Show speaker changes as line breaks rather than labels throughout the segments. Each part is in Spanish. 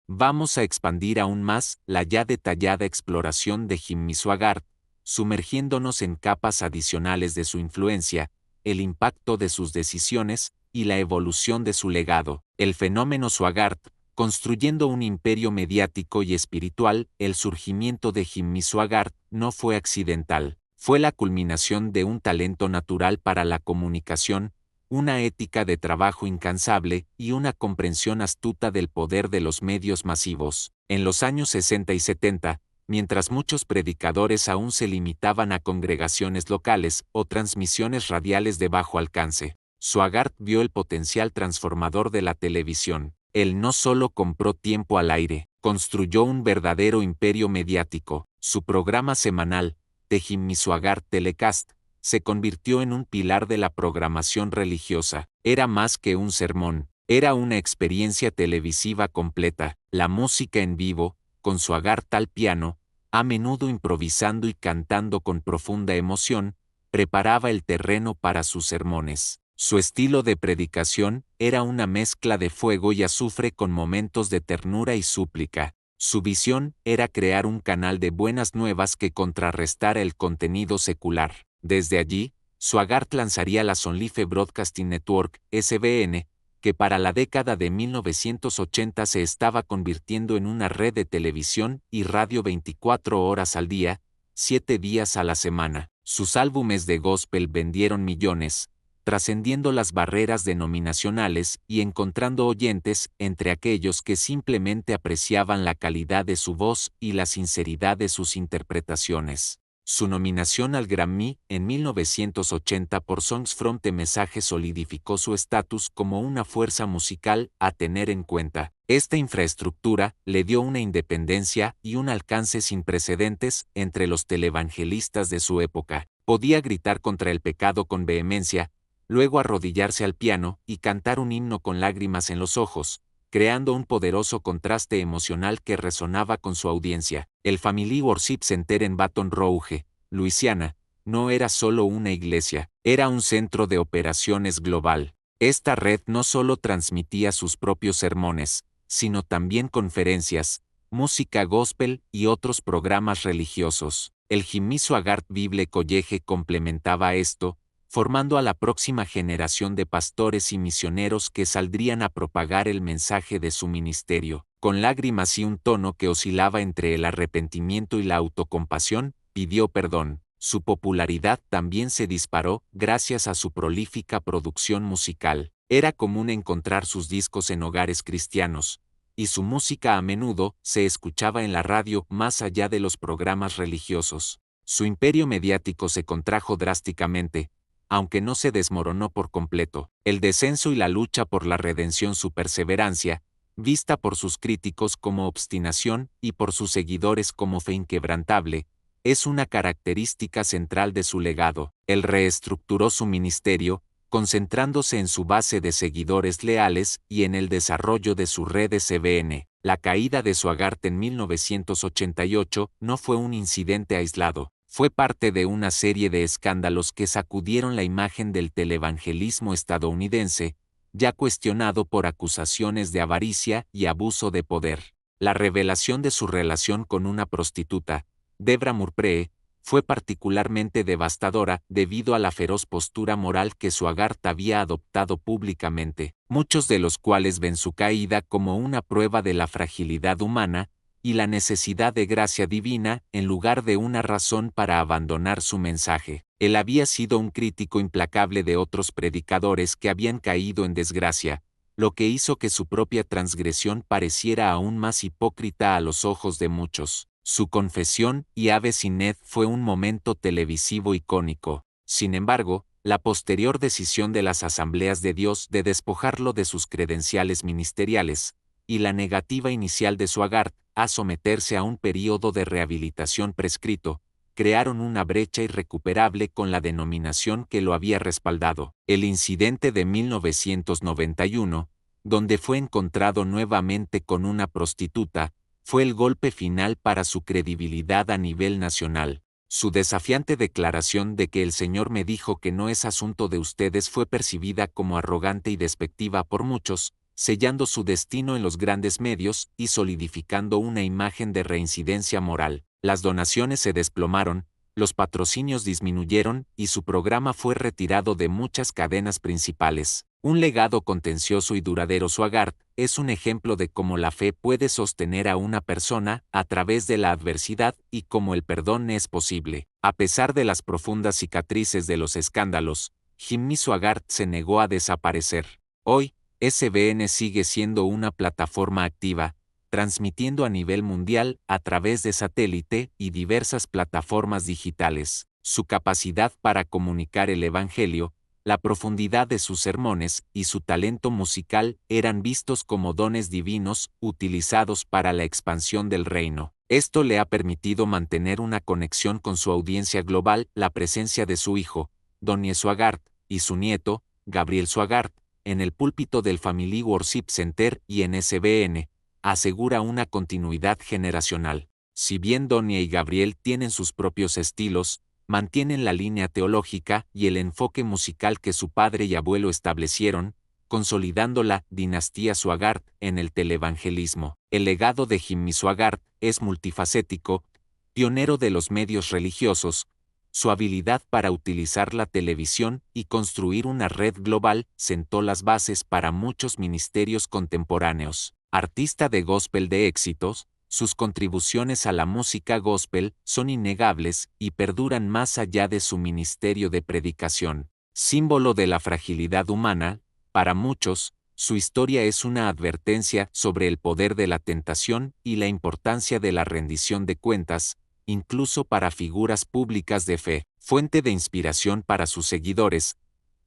Vamos a expandir aún más la ya detallada exploración de Jimmy Swaggart, sumergiéndonos en capas adicionales de su influencia, el impacto de sus decisiones y la evolución de su legado. El fenómeno Swaggart, construyendo un imperio mediático y espiritual. El surgimiento de Jimmy Swaggart no fue accidental, fue la culminación de un talento natural para la comunicación, una ética de trabajo incansable y una comprensión astuta del poder de los medios masivos. En los años 60 y 70, mientras muchos predicadores aún se limitaban a congregaciones locales o transmisiones radiales de bajo alcance, Swaggart vio el potencial transformador de la televisión. Él no solo compró tiempo al aire, construyó un verdadero imperio mediático. Su programa semanal, The Jimmy Swaggart Telecast, se convirtió en un pilar de la programación religiosa. Era más que un sermón, era una experiencia televisiva completa. La música en vivo, con Swaggart al piano, a menudo improvisando y cantando con profunda emoción, preparaba el terreno para sus sermones. Su estilo de predicación era una mezcla de fuego y azufre con momentos de ternura y súplica. Su visión era crear un canal de buenas nuevas que contrarrestara el contenido secular. Desde allí, Swaggart lanzaría la Sonlife Broadcasting Network, SBN, que para la década de 1980 se estaba convirtiendo en una red de televisión y radio 24 horas al día, 7 días a la semana. Sus álbumes de gospel vendieron millones, trascendiendo las barreras denominacionales y encontrando oyentes entre aquellos que simplemente apreciaban la calidad de su voz y la sinceridad de sus interpretaciones. Su nominación al Grammy en 1980 por Songs from the Message solidificó su estatus como una fuerza musical a tener en cuenta. Esta infraestructura le dio una independencia y un alcance sin precedentes entre los televangelistas de su época. Podía gritar contra el pecado con vehemencia, luego arrodillarse al piano y cantar un himno con lágrimas en los ojos, creando un poderoso contraste emocional que resonaba con su audiencia. El Family Worship Center en Baton Rouge, Luisiana, no era solo una iglesia, era un centro de operaciones global. Esta red no solo transmitía sus propios sermones, sino también conferencias, música gospel y otros programas religiosos. El Jimmy Swaggart Bible College complementaba esto, formando a la próxima generación de pastores y misioneros que saldrían a propagar el mensaje de su ministerio. Con lágrimas y un tono que oscilaba entre el arrepentimiento y la autocompasión, pidió perdón. Su popularidad también se disparó gracias a su prolífica producción musical. Era común encontrar sus discos en hogares cristianos, y su música a menudo se escuchaba en la radio más allá de los programas religiosos. Su imperio mediático se contrajo drásticamente, aunque no se desmoronó por completo. El descenso y la lucha por la redención, su perseverancia, vista por sus críticos como obstinación y por sus seguidores como fe inquebrantable, es una característica central de su legado. Él reestructuró su ministerio, concentrándose en su base de seguidores leales y en el desarrollo de su red SBN. La caída de Swaggart en 1988 no fue un incidente aislado. Fue parte de una serie de escándalos que sacudieron la imagen del televangelismo estadounidense, ya cuestionado por acusaciones de avaricia y abuso de poder. La revelación de su relación con una prostituta, Debra Murphree, fue particularmente devastadora debido a la feroz postura moral que Swaggart había adoptado públicamente, muchos de los cuales ven su caída como una prueba de la fragilidad humana y la necesidad de gracia divina en lugar de una razón para abandonar su mensaje. Él había sido un crítico implacable de otros predicadores que habían caído en desgracia, lo que hizo que su propia transgresión pareciera aún más hipócrita a los ojos de muchos. Su confesión y Ave Sinet fue un momento televisivo icónico. Sin embargo, la posterior decisión de las Asambleas de Dios de despojarlo de sus credenciales ministeriales, y la negativa inicial de Swaggart a someterse a un período de rehabilitación prescrito, crearon una brecha irrecuperable con la denominación que lo había respaldado. El incidente de 1991, donde fue encontrado nuevamente con una prostituta, fue el golpe final para su credibilidad a nivel nacional. Su desafiante declaración de que el Señor me dijo que no es asunto de ustedes fue percibida como arrogante y despectiva por muchos, sellando su destino en los grandes medios y solidificando una imagen de reincidencia moral. Las donaciones se desplomaron, los patrocinios disminuyeron y su programa fue retirado de muchas cadenas principales. Un legado contencioso y duradero. Swaggart es un ejemplo de cómo la fe puede sostener a una persona a través de la adversidad y cómo el perdón es posible. A pesar de las profundas cicatrices de los escándalos, Jimmy Swaggart se negó a desaparecer. Hoy, SBN sigue siendo una plataforma activa, transmitiendo a nivel mundial a través de satélite y diversas plataformas digitales. Su capacidad para comunicar el Evangelio, la profundidad de sus sermones y su talento musical eran vistos como dones divinos utilizados para la expansión del reino. Esto le ha permitido mantener una conexión con su audiencia global. La presencia de su hijo, Donnie Swaggart, y su nieto, Gabriel Swaggart, en el púlpito del Family Worship Center y en SBN, asegura una continuidad generacional. Si bien Donnie y Gabriel tienen sus propios estilos, mantienen la línea teológica y el enfoque musical que su padre y abuelo establecieron, consolidando la dinastía Swaggart en el televangelismo. El legado de Jimmy Swaggart es multifacético, pionero de los medios religiosos. Su habilidad para utilizar la televisión y construir una red global sentó las bases para muchos ministerios contemporáneos. Artista de gospel de éxitos, sus contribuciones a la música gospel son innegables y perduran más allá de su ministerio de predicación. Símbolo de la fragilidad humana, para muchos, su historia es una advertencia sobre el poder de la tentación y la importancia de la rendición de cuentas, incluso para figuras públicas de fe, fuente de inspiración para sus seguidores.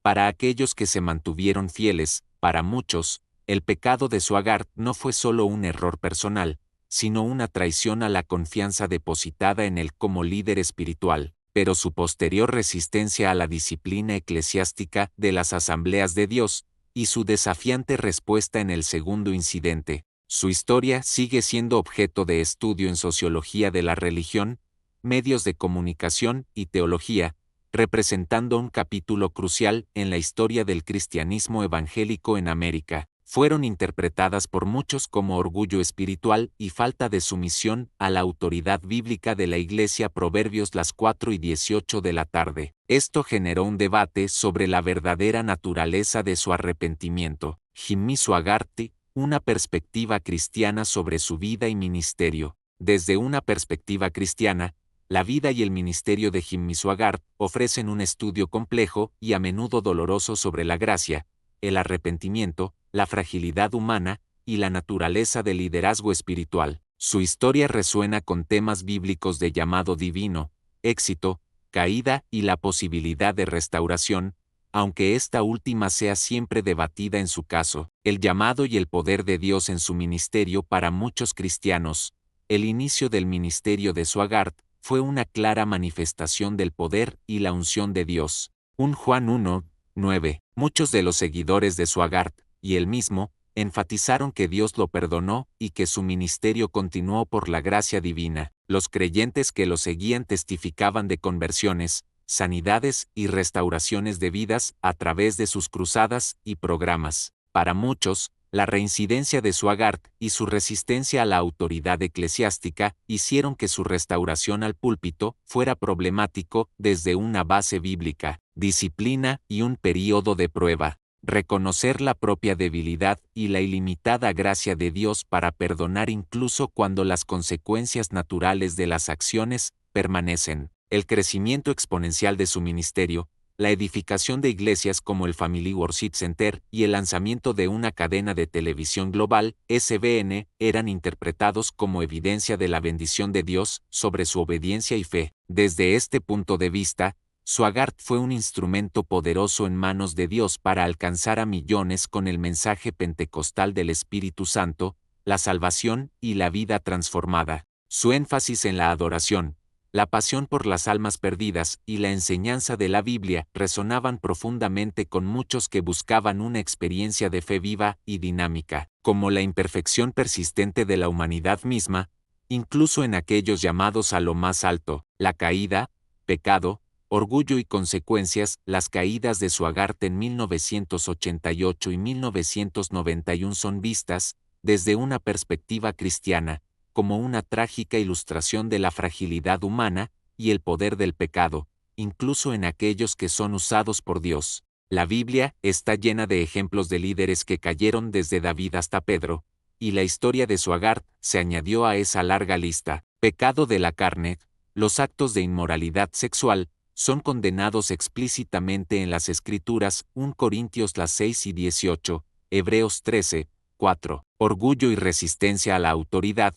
Para aquellos que se mantuvieron fieles, para muchos, el pecado de Swaggart no fue solo un error personal, sino una traición a la confianza depositada en él como líder espiritual, pero su posterior resistencia a la disciplina eclesiástica de las Asambleas de Dios, y su desafiante respuesta en el segundo incidente. Su historia sigue siendo objeto de estudio en sociología de la religión, medios de comunicación y teología, representando un capítulo crucial en la historia del cristianismo evangélico en América. Fueron interpretadas por muchos como orgullo espiritual y falta de sumisión a la autoridad bíblica de la Iglesia. Proverbios 4:18 de la tarde. Esto generó un debate sobre la verdadera naturaleza de su arrepentimiento. Jimmy Swaggart, una perspectiva cristiana sobre su vida y ministerio. Desde una perspectiva cristiana, la vida y el ministerio de Jimmy Swaggart ofrecen un estudio complejo y a menudo doloroso sobre la gracia, el arrepentimiento, la fragilidad humana y la naturaleza del liderazgo espiritual. Su historia resuena con temas bíblicos de llamado divino, éxito, caída y la posibilidad de restauración, aunque esta última sea siempre debatida en su caso. El llamado y el poder de Dios en su ministerio. Para muchos cristianos, el inicio del ministerio de Swaggart fue una clara manifestación del poder y la unción de Dios. 1 Juan 1:9. Muchos de los seguidores de Swaggart, y él mismo, enfatizaron que Dios lo perdonó y que su ministerio continuó por la gracia divina. Los creyentes que lo seguían testificaban de conversiones, sanidades y restauraciones de vidas a través de sus cruzadas y programas. Para muchos, la reincidencia de Swaggart y su resistencia a la autoridad eclesiástica hicieron que su restauración al púlpito fuera problemático desde una base bíblica, disciplina y un período de prueba. Reconocer la propia debilidad y la ilimitada gracia de Dios para perdonar incluso cuando las consecuencias naturales de las acciones permanecen. El crecimiento exponencial de su ministerio, la edificación de iglesias como el Family Worship Center y el lanzamiento de una cadena de televisión global, SBN, eran interpretados como evidencia de la bendición de Dios sobre su obediencia y fe. Desde este punto de vista, Swaggart fue un instrumento poderoso en manos de Dios para alcanzar a millones con el mensaje pentecostal del Espíritu Santo, la salvación y la vida transformada. Su énfasis en la adoración, la pasión por las almas perdidas y la enseñanza de la Biblia resonaban profundamente con muchos que buscaban una experiencia de fe viva y dinámica, como la imperfección persistente de la humanidad misma, incluso en aquellos llamados a lo más alto, la caída, pecado, Orgullo y consecuencias. Las caídas de Swaggart en 1988 y 1991 son vistas, desde una perspectiva cristiana, como una trágica ilustración de la fragilidad humana y el poder del pecado, incluso en aquellos que son usados por Dios. La Biblia está llena de ejemplos de líderes que cayeron desde David hasta Pedro, y la historia de Swaggart se añadió a esa larga lista. Pecado de la carne. Los actos de inmoralidad sexual son condenados explícitamente en las Escrituras, 1 Corintios 6 y 18, Hebreos 13, 4. Orgullo y resistencia a la autoridad.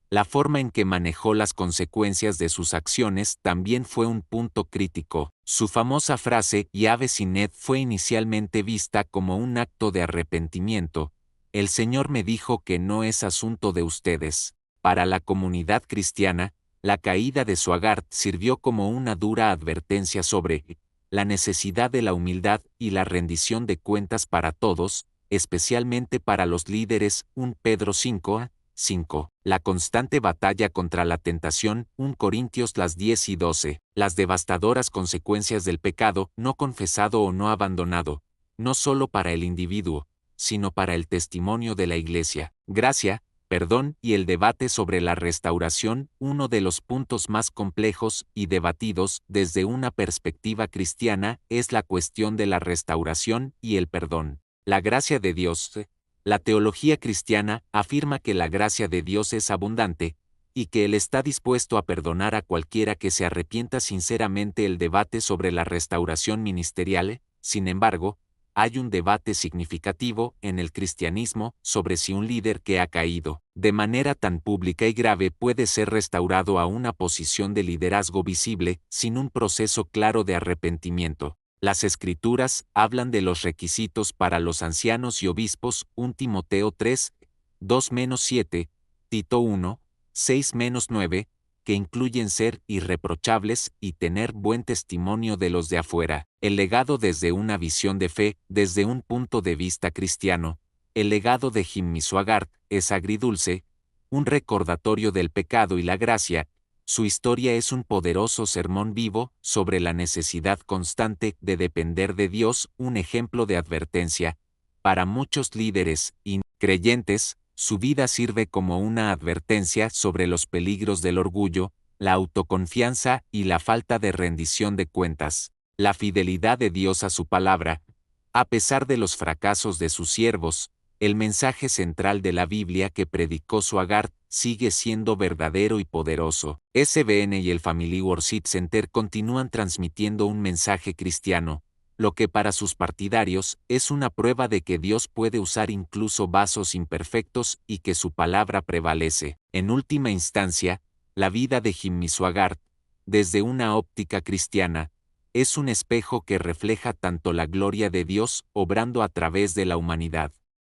La forma en que manejó las consecuencias de sus acciones también fue un punto crítico. Su famosa frase Yahvé Sined fue inicialmente vista como un acto de arrepentimiento. El Señor me dijo que no es asunto de ustedes. Para la comunidad cristiana, la caída de Swaggart sirvió como una dura advertencia sobre la necesidad de la humildad y la rendición de cuentas para todos, especialmente para los líderes. 1 Pedro 5, 5. La constante batalla contra la tentación. 1 Corintios 10 y 12. Las devastadoras consecuencias del pecado no confesado o no abandonado, no solo para el individuo, sino para el testimonio de la Iglesia. Gracia, perdón y el debate sobre la restauración. Uno de los puntos más complejos y debatidos desde una perspectiva cristiana es la cuestión de la restauración y el perdón. La gracia de Dios. La teología cristiana afirma que la gracia de Dios es abundante, y que Él está dispuesto a perdonar a cualquiera que se arrepienta sinceramente. El debate sobre la restauración ministerial, sin embargo, hay un debate significativo en el cristianismo sobre si un líder que ha caído de manera tan pública y grave puede ser restaurado a una posición de liderazgo visible sin un proceso claro de arrepentimiento. Las Escrituras hablan de los requisitos para los ancianos y obispos. 1 Timoteo 3, 2-7, Tito 1, 6-9, que incluyen ser irreprochables y tener buen testimonio de los de afuera. El legado desde una visión de fe. Desde un punto de vista cristiano, el legado de Jimmy Swaggart es agridulce, un recordatorio del pecado y la gracia. Su historia es un poderoso sermón vivo sobre la necesidad constante de depender de Dios, un ejemplo de advertencia. Para muchos líderes y creyentes, su vida sirve como una advertencia sobre los peligros del orgullo, la autoconfianza y la falta de rendición de cuentas. La fidelidad de Dios a su palabra. A pesar de los fracasos de sus siervos, el mensaje central de la Biblia que predicó Swaggart sigue siendo verdadero y poderoso. SBN y el Family Worship Center continúan transmitiendo un mensaje cristiano, lo que para sus partidarios es una prueba de que Dios puede usar incluso vasos imperfectos y que su palabra prevalece. En última instancia, la vida de Jimmy Swaggart, desde una óptica cristiana, es un espejo que refleja tanto la gloria de Dios obrando a través de la humanidad,